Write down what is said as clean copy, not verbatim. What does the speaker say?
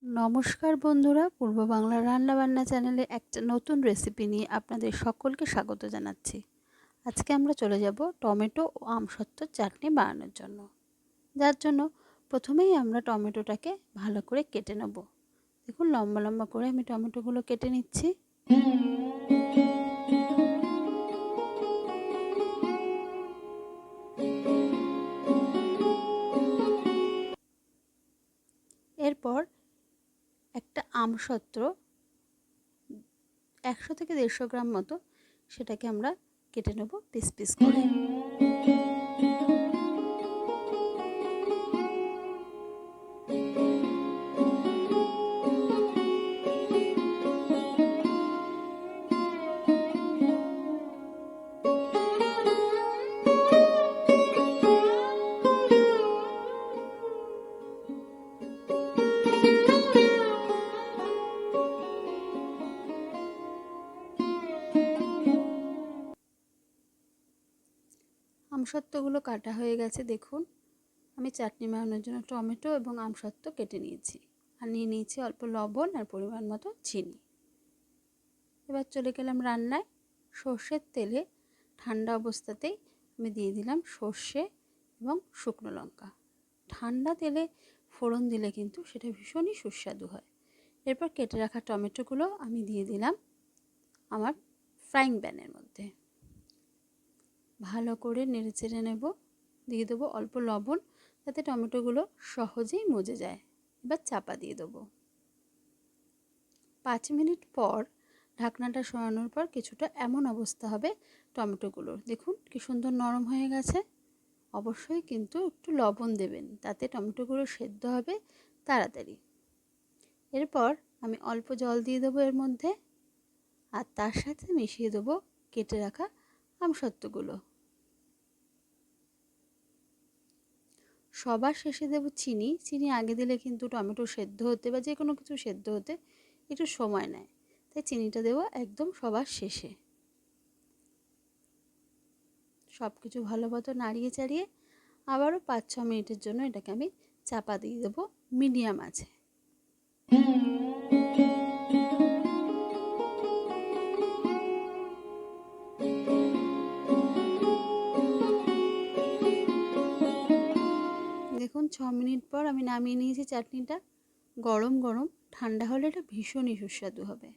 নমস্কার বন্ধুরা, পূর্ব বাংলার রান্নাবান্না চ্যানেলে একটা নতুন রেসিপি নিয়ে আপনাদের সকলকে স্বাগত জানাচ্ছি। আজকে আমরা চলে যাব টমেটো ও আমসত্ত্বর চাটনি বানানোর জন্য। যার জন্য প্রথমেই আমরা টমেটোটাকে ভালো করে কেটে নেব। দেখুন, লম্বা লম্বা করে আমি টমেটোগুলো কেটে নিচ্ছি। এরপর একটা আমসত্ত্ব 100 থেকে 150 গ্রাম মতো, সেটাকে আমরা কেটে নেব পিস পিস করে। আমসত্ত্বগুলো কাটা হয়ে গেছে। দেখুন, আমি চাটনি বানানোর জন্য টমেটো এবং আমসত্ত্ব কেটে নিয়েছি, আর নিয়ে নিয়েছি অল্প লবণ আর পরিমাণ মতো চিনি। এবার চলে গেলাম রান্নায়। সর্ষের তেলে ঠান্ডা অবস্থাতেই আমি দিয়ে দিলাম সর্ষে এবং শুকনো লঙ্কা। ঠান্ডা তেলে ফোড়ন দিলে কিন্তু সেটা ভীষণই সুস্বাদু হয়। এরপর কেটে রাখা টমেটোগুলো আমি দিয়ে দিলাম আমার ফ্রাইং প্যানের মধ্যে। ভালো করে নেড়ে চেড়ে নেব। দিয়ে দেবো অল্প লবণ, যাতে টমেটোগুলো সহজেই মজে যায়। এবার চাপা দিয়ে দেবো। 5 মিনিট পর ঢাকনাটা সরানোর পর কিছুটা এমন অবস্থা হবে টমেটোগুলোর। দেখুন কি সুন্দর নরম হয়ে গেছে। অবশ্যই কিন্তু একটু লবণ দেবেন, তাতে টমেটোগুলো সেদ্ধ হবে তাড়াতাড়ি। এরপর আমি অল্প জল দিয়ে দেবো এর মধ্যে, আর তার সাথে মিশিয়ে দেবো কেটে রাখা আমসত্ত্বগুলো। সবার শেষে দেবো চিনি। চিনি আগে দিলে কিন্তু টমেটো সেদ্ধ হতে বা যে কোনো কিছু সেদ্ধ হতে একটু সময় নেয়, তাই চিনিটা দেবো একদম সবার শেষে। সব কিছু ভালো মতো নাড়িয়ে চাড়িয়ে আবারও 5-6 মিনিটের জন্য এটাকে আমি চাপা দিয়ে দেবো মিডিয়াম আঁচে। দেখুন, 6 মিনিট পর আমি নামিয়ে নিয়েছি চাটনিটা। গরম গরম, ঠান্ডা হলে এটা ভীষণই সুস্বাদু হবে।